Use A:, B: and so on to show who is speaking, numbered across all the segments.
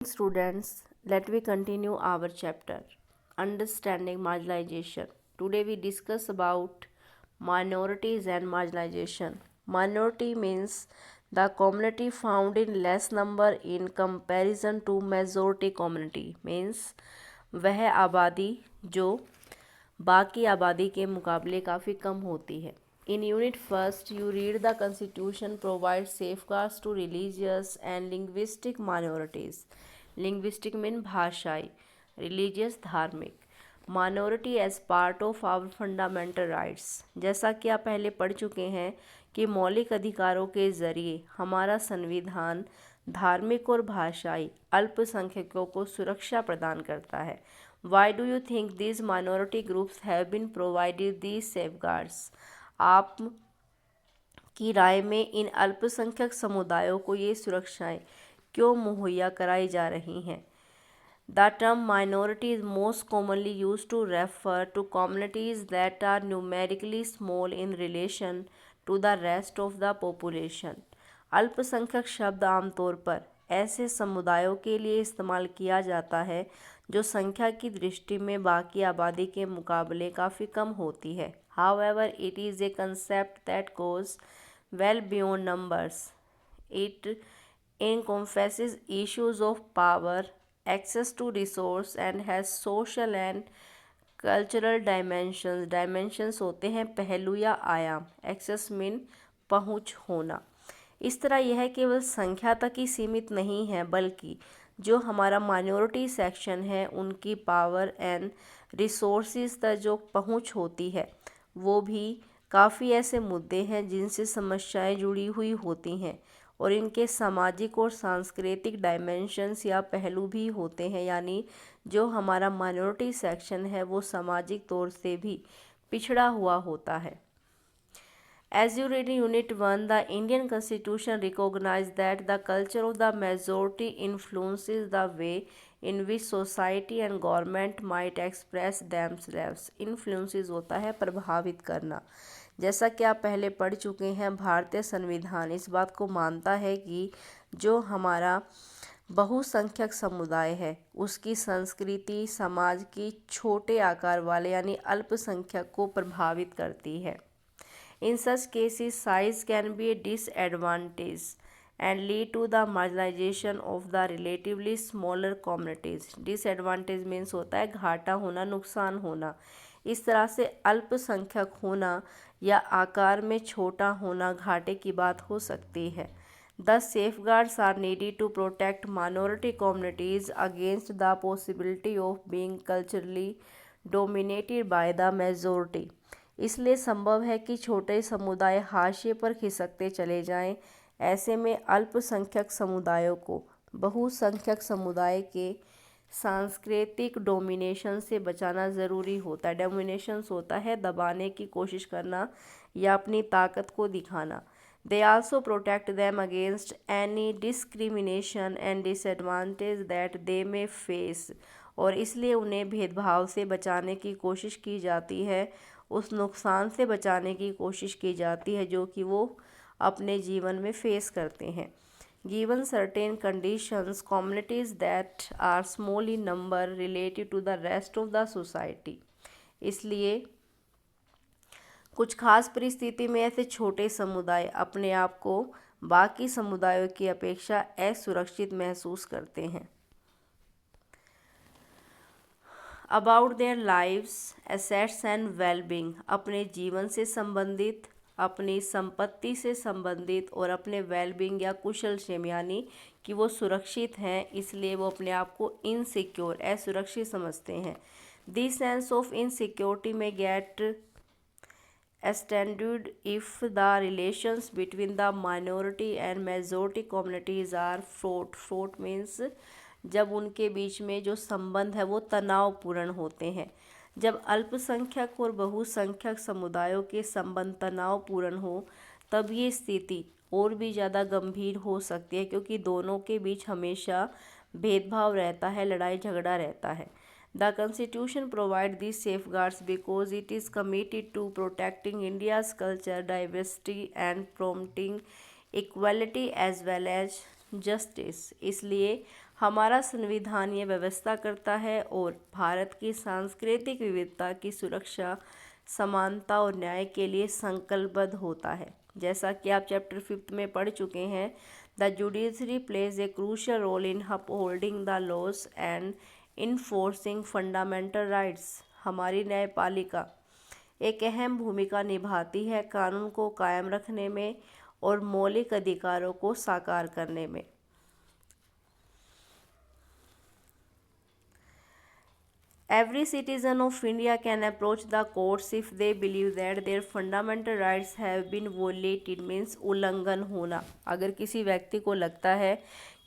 A: Students, let we continue our chapter Understanding Marginalization. Today we discuss about minorities and marginalization. Minority means the community found in less number in comparison to majority community, means वह आबादी जो बाकी आबादी के मुकाबले काफ़ी कम होती है. In Unit 1st, you read the Constitution provides safeguards to religious and linguistic minorities. Linguistic mean भाषाई, religious धार्मिक. Minority as part of our fundamental rights. जैसा कि आप पहले पढ़ चुके हैं कि मौलिक अधिकारों के ज़रिए हमारा संविधान धार्मिक और भाषाई अल्पसंख्यकों को सुरक्षा प्रदान करता है. Why do you think these minority groups have been provided these safeguards? आप की राय में इन अल्पसंख्यक समुदायों को ये सुरक्षाएं क्यों मुहैया कराई जा रही हैं? The term minority is most commonly used to refer to communities that are numerically small in relation to the rest of the population. अल्पसंख्यक शब्द आमतौर पर ऐसे समुदायों के लिए इस्तेमाल किया जाता है जो संख्या की दृष्टि में बाकी आबादी के मुकाबले काफ़ी कम होती है. However, it is a concept that goes well beyond numbers. It encompasses issues of power, access to resource and has social and cultural dimensions. Dimensions होते हैं पहलू या आयाम. Access mean पहुँच होना. इस तरह यह केवल संख्या तक ही सीमित नहीं है बल्कि जो हमारा माइनॉरिटी सेक्शन है उनकी पावर एंड रिसोर्सेज तक जो पहुँच होती है वो भी काफ़ी ऐसे मुद्दे हैं जिनसे समस्याएं जुड़ी हुई होती हैं और इनके सामाजिक और सांस्कृतिक डायमेंशंस या पहलू भी होते हैं. यानी जो हमारा माइनॉरिटी सेक्शन है वो सामाजिक तौर से भी पिछड़ा हुआ होता है. As you read in Unit 1, the Indian Constitution recognizes that the culture of the majority influences the way in which society and government might express themselves. Influences होता है प्रभावित करना. जैसा कि आप पहले पढ़ चुके हैं, भारतीय संविधान इस बात को मानता है कि जो हमारा बहुसंख्यक समुदाय है उसकी संस्कृति समाज की छोटे आकार वाले यानी अल्पसंख्यक को प्रभावित करती है. In such cases, size can be a disadvantage and lead to the marginalization of the relatively smaller communities. Disadvantage means होता है घाटा होना, नुकसान होना. इस तरह से अल्पसंख्यक होना या आकार में छोटा होना घाटे की बात हो सकती है. Thus, safeguards are needed to protect minority communities against the possibility of being culturally dominated by the majority. इसलिए संभव है कि छोटे समुदाय हाशिए पर खिसकते चले जाएं. ऐसे में अल्पसंख्यक समुदायों को बहुसंख्यक समुदाय के सांस्कृतिक डोमिनेशन से बचाना ज़रूरी होता है. डोमिनेशंस होता है दबाने की कोशिश करना या अपनी ताकत को दिखाना. They also protect them against any discrimination and disadvantage that they may face. और इसलिए उन्हें भेदभाव से बचाने की कोशिश की जाती है, उस नुकसान से बचाने की कोशिश की जाती है जो कि वो अपने जीवन में फेस करते हैं. Given certain conditions, communities that are small in number relative to the rest of the society. इसलिए कुछ खास परिस्थिति में ऐसे छोटे समुदाय अपने आप को बाकी समुदायों की अपेक्षा असुरक्षित महसूस करते हैं. About their lives, assets and wellbeing. अपने जीवन से संबंधित, अपनी संपत्ति से संबंधित और अपने वेलबींग या कुशल क्षेम यानी कि वो सुरक्षित हैं इसलिए वो अपने आप को इनसिक्योर असुरक्षित समझते हैं. दिस सेंस ऑफ इनसिक्योरिटी में gate extended if the relations between the minority and majority communities are fraught. Fraught means जब उनके बीच में जो संबंध है वो तनावपूर्ण होते हैं. जब अल्पसंख्यक और बहुसंख्यक समुदायों के संबंध तनावपूर्ण हो तब ये स्थिति और भी ज़्यादा गंभीर हो सकती है क्योंकि दोनों के बीच हमेशा भेदभाव रहता है, लड़ाई झगड़ा रहता है. The Constitution provides these safeguards because it is committed to protecting India's culture, diversity and promoting equality as well as justice. इसलिए हमारा संविधान ये व्यवस्था करता है और भारत की सांस्कृतिक विविधता की सुरक्षा, समानता और न्याय के लिए संकल्पबद्ध होता है। जैसा कि आप चैप्टर 5 में पढ़ चुके हैं, the judiciary plays a crucial role in upholding the laws and enforcing fundamental rights. हमारी न्यायपालिका एक अहम भूमिका निभाती है कानून को कायम रखने में और मौलिक अधिकारों को साकार करने में। Every citizen of India can approach the courts if they believe that their fundamental rights have been violated, means उल्लंघन होना। अगर किसी व्यक्ति को लगता है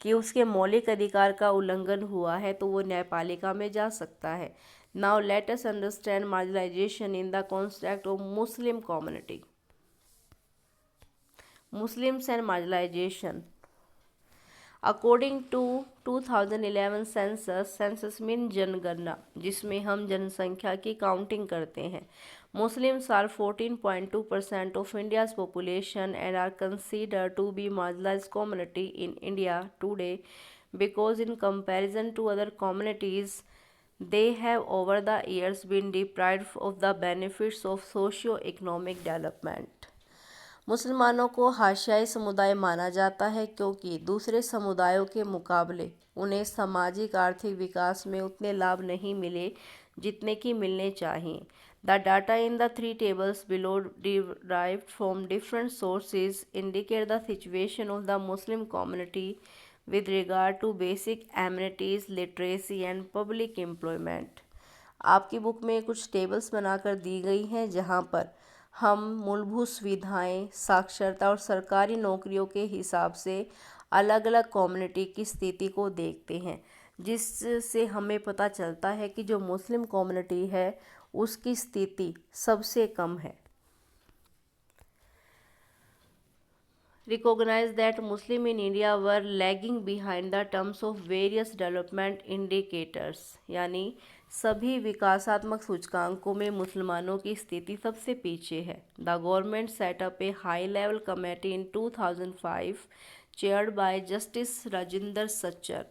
A: कि उसके मौलिक अधिकार का उल्लंघन हुआ है तो वो न्यायपालिका में जा सकता है। Now let us understand marginalization in the context of Muslim community. Muslims and marginalization. According to 2011 census mean जनगणना, जिसमें हम जनसंख्या की काउंटिंग करते हैं। Muslims are 14.2% of India's population and are considered to be marginalised community in India today because in comparison to other communities they have over the years been deprived of the benefits of socio-economic development. मुसलमानों को हाशियाई समुदाय माना जाता है क्योंकि दूसरे समुदायों के मुकाबले उन्हें सामाजिक आर्थिक विकास में उतने लाभ नहीं मिले जितने कि मिलने चाहिए। The data in the 3 tables below derived from different sources indicate the situation of the Muslim community with regard to basic amenities, literacy and public employment. आपकी बुक में कुछ टेबल्स बनाकर दी गई हैं जहां पर हम मूलभूत सुविधाएं, साक्षरता और सरकारी नौकरियों के हिसाब से अलग अलग कम्युनिटी की स्थिति को देखते हैं, जिससे हमें पता चलता है कि जो मुस्लिम कम्युनिटी है उसकी स्थिति सबसे कम है। Recognize that Muslim in India were lagging behind the terms of various development indicators, यानी सभी विकासात्मक सूचकांकों में मुसलमानों की स्थिति सबसे पीछे है। The government set up A high level committee in 2005 chaired by justice Rajendra Sachar.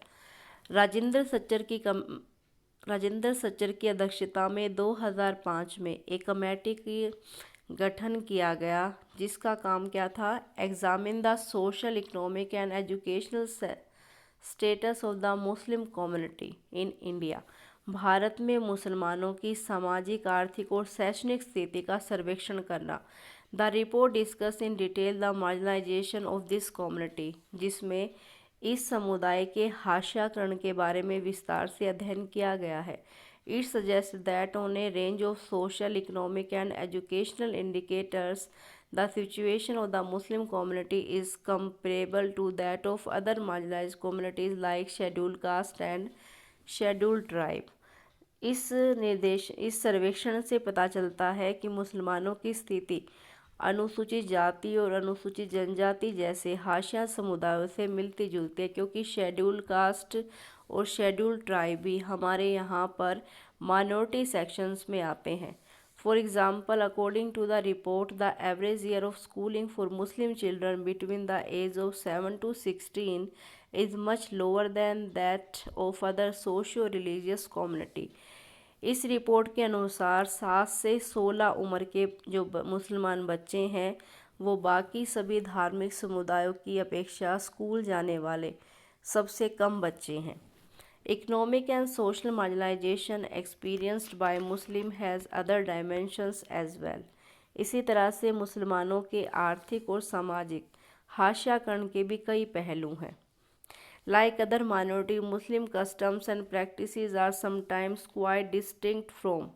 A: Rajendra Sachar की अध्यक्षता में 2005 में एक कमेटी की गठन किया गया जिसका काम क्या था, examine the social, economic and educational status of the Muslim community in India. Bharat में मुसलमानों की सामाजिक, आर्थिक और शैक्षणिक स्थिति का सर्वेक्षण करना। The report discuss in detail the marginalisation of this community, जिसमें इस समुदाय के हाशियाकरण के बारे में विस्तार से अध्ययन किया गया है। It suggests that on a range of social, economic and educational indicators, the situation of the Muslim community is comparable to that of other marginalized communities like scheduled caste and scheduled tribe. इस सर्वेक्षण से पता चलता है कि मुसलमानों की स्थिति अनुसूचित जाति और अनुसूचित जनजाति जैसे हाशिया समुदायों से मिलती जुलती है, क्योंकि शेड्यूल कास्ट और शेड्यूल ट्राइब भी हमारे यहाँ पर माइनॉरिटी सेक्शंस में आते हैं। For example, according to the report, the average year of schooling for Muslim children between the age of 7 to 16 is much lower than that of other socio religious community. इस report के अनुसार 7 से 16 उम्र के जो मुसलमान बच्चे हैं वो बाकी सभी धार्मिक समुदायों की अपेक्षा स्कूल जाने वाले सबसे कम बच्चे हैं। Economic and social marginalisation experienced by Muslim has other dimensions as well. इसी तरह से मुसलमानों के आर्थिक और सामाजिक हाशियाकरण के भी कई पहलू हैं। Like other minority, Muslim customs and practices are sometimes quite distinct from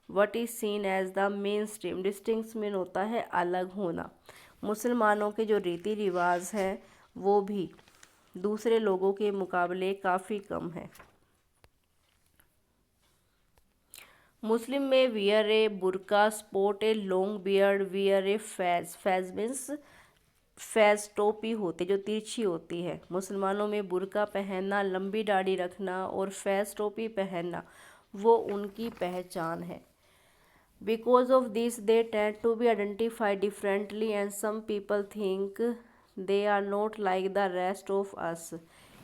A: what is seen as the mainstream. Distinct mean होता है अलग होना। मुसलमानों के जो रीति रिवाज हैं वो भी दूसरे लोगों के मुकाबले काफ़ी कम है। मुस्लिम में वियर ए बुरका, sport a long beard, wear a fez means fez टोपी होती जो तिरछी होती है। मुसलमानों में बुरका पहनना, लंबी दाढ़ी रखना और फैज टोपी पहनना वो उनकी पहचान है। Because of this they tend to be identified differently and some people think they are not like the rest of us.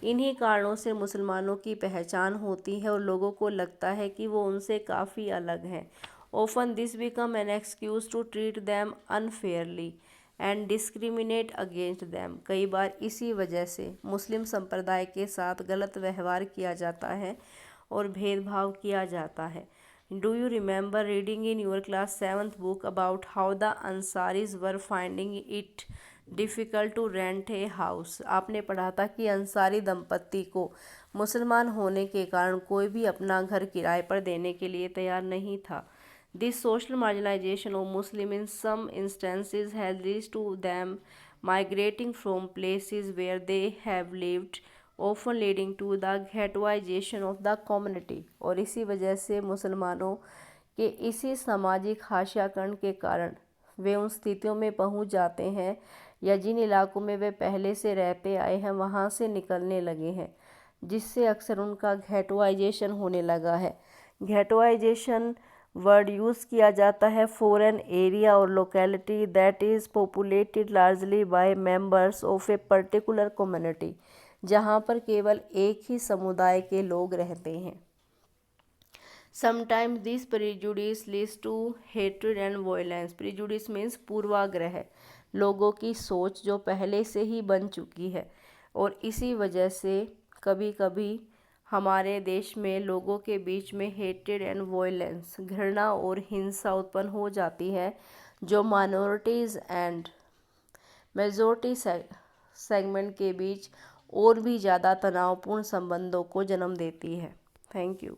A: इन्हीं कारणों से मुसलमानों की पहचान होती है और लोगों को लगता है कि वो उनसे काफ़ी अलग हैं। Often this become an excuse to treat them unfairly and discriminate against them। कई बार इसी वजह से मुस्लिम संप्रदाय के साथ गलत व्यवहार किया जाता है और भेदभाव किया जाता है। Do you remember reading in your class 7th book about how the Ansaris were finding it difficult to rent a house? आपने पढ़ा था कि अंसारी दंपत्ति को मुसलमान होने के कारण कोई भी अपना घर किराए पर देने के लिए तैयार नहीं था। This social marginalization of Muslims in some instances has led to them migrating from places where they have lived, often leading to the ghettoization of the community। और इसी वजह से मुसलमानों के इसी सामाजिक हाशियाकरण के कारण वे उन स्थितियों में पहुंच जाते हैं या जिन इलाकों में वे पहले से रहते आए हैं वहां से निकलने लगे हैं, जिससे अक्सर उनका घेटोइजेशन होने लगा है। घेटोइजेशन वर्ड यूज़ किया जाता है फॉर एन एरिया और locality that is populated largely by members of a particular community, जहाँ पर केवल एक ही समुदाय के लोग रहते हैं। Sometimes this prejudice leads to hatred and violence। prejudice means पूर्वाग्रह, लोगों की सोच जो पहले से ही बन चुकी है, और इसी वजह से कभी कभी हमारे देश में लोगों के बीच में हेटेड एंड वॉयलेंस, घृणा और हिंसा उत्पन्न हो जाती है, जो माइनॉरिटीज़ एंड मेजॉरिटी सेगमेंट के बीच और भी ज़्यादा तनावपूर्ण संबंधों को जन्म देती है। Thank you.